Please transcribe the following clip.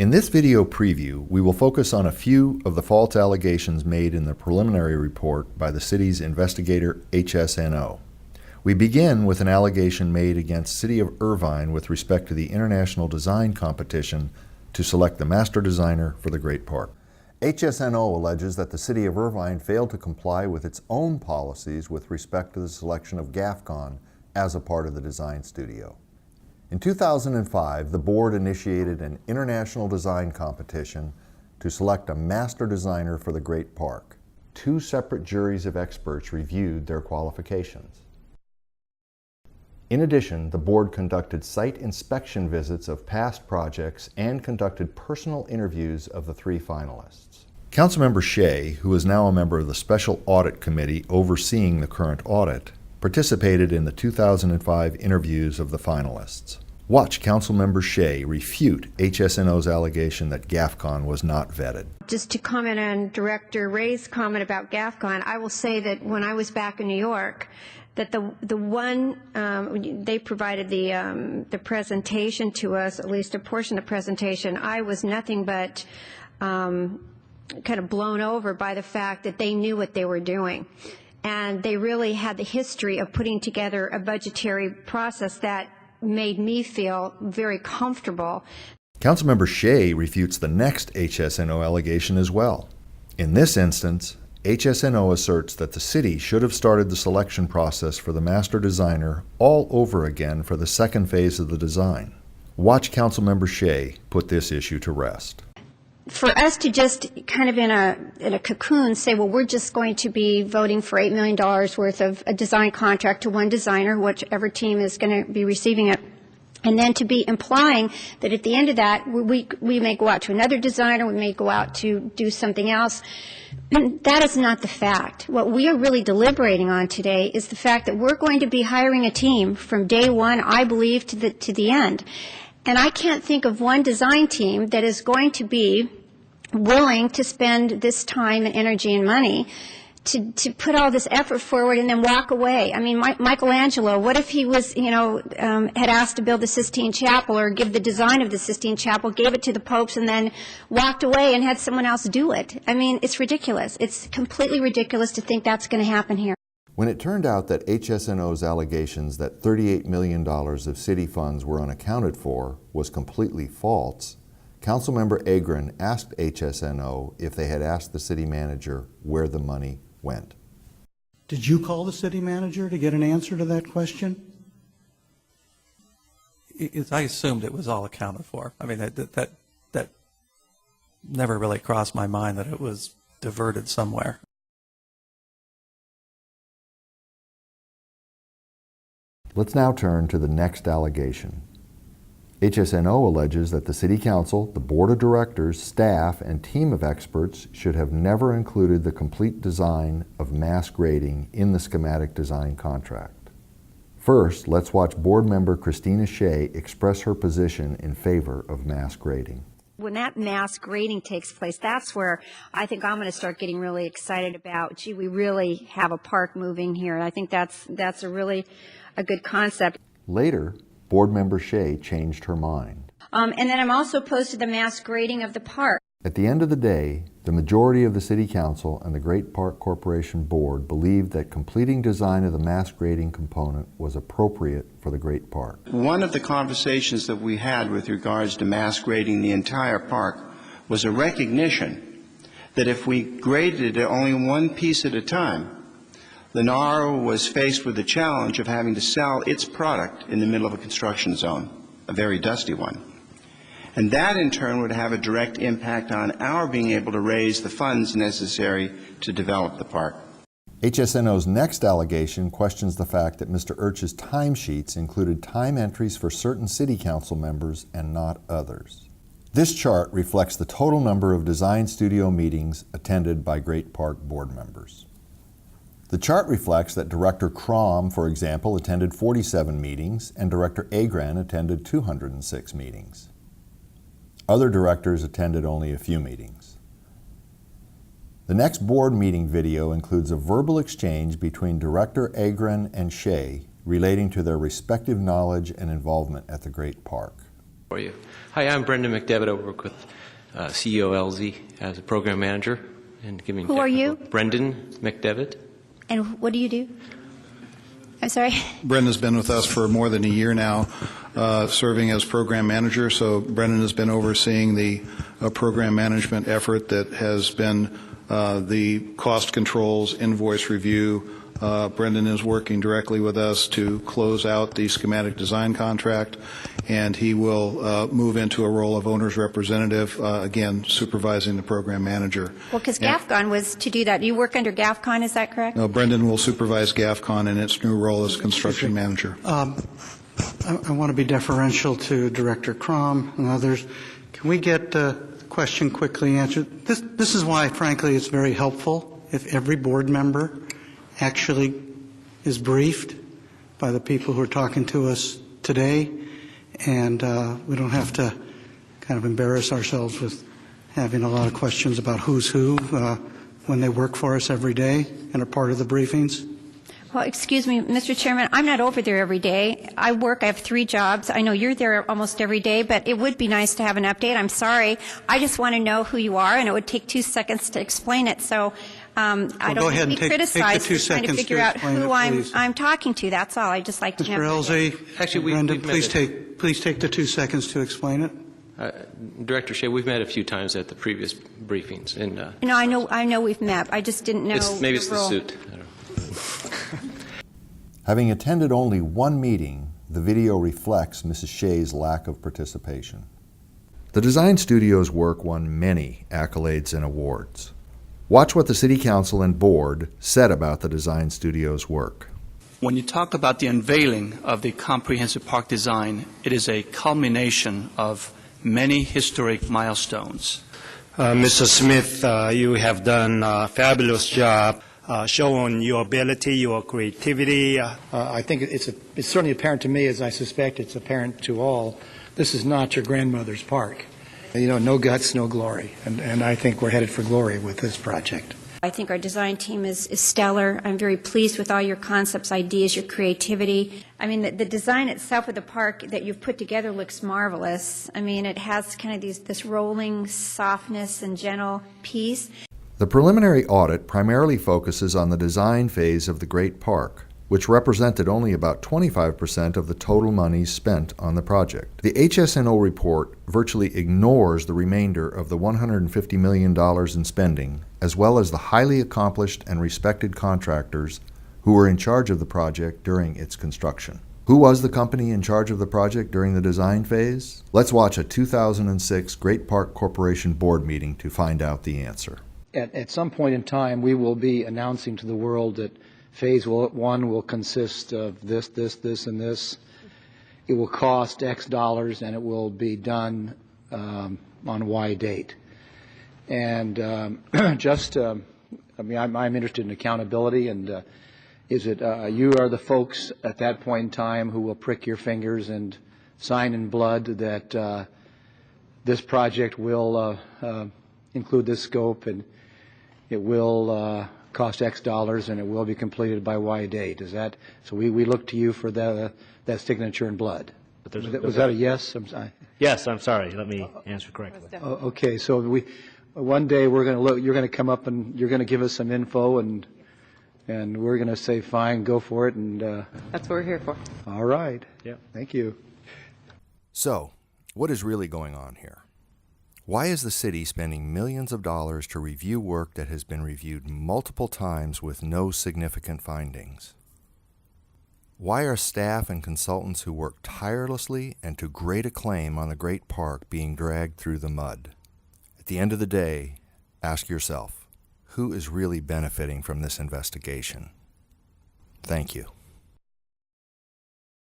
In this video preview, we will focus on a few of the false allegations made in the preliminary report by the city's investigator, HSNO. We begin with an allegation made against City of Irvine with respect to the International Design Competition to select the master designer for the Great Park. HSNO alleges that the City of Irvine failed to comply with its own policies with respect to the selection of Gafcon as a part of the design studio. In 2005, the board initiated an international design competition to select a master designer for the Great Park. Two separate juries of experts reviewed their qualifications. In addition, the board conducted site inspection visits of past projects and conducted personal interviews of the three finalists. Councilmember Shea, who is now a member of the Special Audit Committee overseeing the current audit, participated in the 2005 interviews of the finalists. Watch Councilmember Shea refute HSNO's allegation that Gafcon was not vetted. Just to comment on Director Ray's comment about Gafcon, I will say that when I was back in New York, that they provided the presentation to us, at least a portion of the presentation. I was nothing but kind of blown over by the fact that they knew what they were doing. And they really had the history of putting together a budgetary process that made me feel very comfortable. Councilmember Shea refutes the next HSNO allegation as well. In this instance, HSNO asserts that the city should have started the selection process for the master designer all over again for the second phase of the design. Watch Councilmember Shea put this issue to rest. For us to just kind of in a cocoon say, well, we're just going to be voting for $8 million worth of a design contract to one designer, whichever team is going to be receiving it, and then to be implying that at the end of that, we may go out to another designer, we may go out to do something else. And that is not the fact. What we are really deliberating on today is the fact that we're going to be hiring a team from day one, I believe, to the end. And I can't think of one design team that is going to be willing to spend this time and energy and money to put all this effort forward and then walk away. I mean, Michelangelo, what if he was, had asked to build the Sistine Chapel or give the design of the Sistine Chapel, gave it to the popes, and then walked away and had someone else do it? I mean, it's ridiculous. It's completely ridiculous to think that's going to happen here. When it turned out that HSNO's allegations that $38 million of city funds were unaccounted for was completely false, Councilmember Agron asked HSNO if they had asked the city manager where the money went. Did you call the city manager to get an answer to that question? I assumed it was all accounted for. I mean, that never really crossed my mind that it was diverted somewhere. Let's now turn to the next allegation. HSNO alleges that the City Council, the Board of Directors, staff, and team of experts should have never included the complete design of mass grading in the schematic design contract. First, let's watch Board Member Christina Shea express her position in favor of mass grading. When that mass grading takes place, that's where I think I'm going to start getting really excited about, gee, we really have a park moving here. And I think that's a really a good concept. Later, Board Member Shea changed her mind. And then I'm also opposed to the mass grading of the park. At the end of the day, the majority of the City Council and the Great Park Corporation Board believed that completing design of the mass grading component was appropriate for the Great Park. One of the conversations that we had with regards to mass grading the entire park was a recognition that if we graded it only one piece at a time, Lennar was faced with the challenge of having to sell its product in the middle of a construction zone, a very dusty one. And that in turn would have a direct impact on our being able to raise the funds necessary to develop the park. HSNO's next allegation questions the fact that Mr. Urch's timesheets included time entries for certain City Council members and not others. This chart reflects the total number of design studio meetings attended by Great Park board members. The chart reflects that Director Crom, for example, attended 47 meetings and Director Agron attended 206 meetings. Other directors attended only a few meetings. The next board meeting video includes a verbal exchange between Director Agron and Shea relating to their respective knowledge and involvement at the Great Park. For you. Hi, I'm Brendan McDevitt. I work with CEOLZ as a program manager. And giving Who are you? Brendan McDevitt. And what do you do? I'm sorry? Brendan's been with us for more than a year now, serving as program manager. So Brendan has been overseeing the program management effort that has been the cost controls, invoice review. Brendan is working directly with us to close out the schematic design contract, and he will move into a role of owner's representative, again, supervising the program manager. Well, because Gafcon was to do that. You work under Gafcon, is that correct? No, Brendan will supervise Gafcon in its new role as construction manager. I want to be deferential to Director Crom and others. Can we get the question quickly answered? This is why, frankly, it's very helpful if every board member actually is briefed by the people who are talking to us today, and we don't have to kind of embarrass ourselves with having a lot of questions about who's who when they work for us every day and are part of the briefings. Well, excuse me, Mr. Chairman, I'm not over there every day. I have 3 jobs. I know you're there almost every day, but it would be nice to have an update. I'm sorry. I just want to know who you are, and it would take 2 seconds to explain it. So I go don't ahead want to and be take the criticized 2 for trying to seconds figure to out explain who it, please. I'm talking to. That's all. I'd just like to Mr. have an update. Elzey, Actually, Brendan, we've met please take the 2 seconds to explain it. Director Shea, we've met a few times at the previous briefings. And, No, I know we've met. I just didn't know. maybe it's the role. suit. I don't know. Having attended only one meeting, the video reflects Mrs. Shea's lack of participation. The design studio's work won many accolades and awards. Watch what the City Council and Board said about the design studio's work. When you talk about the unveiling of the comprehensive park design, it is a culmination of many historic milestones. Mr. Smith, you have done a fabulous job showing your ability, your creativity. I think it's certainly apparent to me, as I suspect it's apparent to all, this is not your grandmother's park. You know, no guts, no glory. And I think we're headed for glory with this project. I think our design team is stellar. I'm very pleased with all your concepts, ideas, your creativity. I mean, the design itself of the park that you've put together looks marvelous. I mean, it has kind of this rolling softness and gentle peace. The preliminary audit primarily focuses on the design phase of the Great Park, which represented only about 25% of the total monies spent on the project. The HSNO report virtually ignores the remainder of the $150 million in spending, as well as the highly accomplished and respected contractors who were in charge of the project during its construction. Who was the company in charge of the project during the design phase? Let's watch a 2006 Great Park Corporation board meeting to find out the answer. At some point in time, we will be announcing to the world that Phase 1 will consist of this, and this. It will cost X dollars, and it will be done on Y date. And I'm interested in accountability, and is it you are the folks at that point in time who will prick your fingers and sign in blood that this project will include this scope, and it will cost X dollars, and it will be completed by Y date? Is that so? We look to you for that signature in blood. Was that a yes? I'm sorry. Yes, I'm sorry. Let me answer correctly. Okay, so one day we're going to look. You're going to come up and you're going to give us some info, and we're going to say, fine, go for it, and that's what we're here for. All right. Yeah. Thank you. So, what is really going on here? Why is the city spending millions of dollars to review work that has been reviewed multiple times with no significant findings? Why are staff and consultants who work tirelessly and to great acclaim on the Great Park being dragged through the mud? At the end of the day, ask yourself, who is really benefiting from this investigation? Thank you.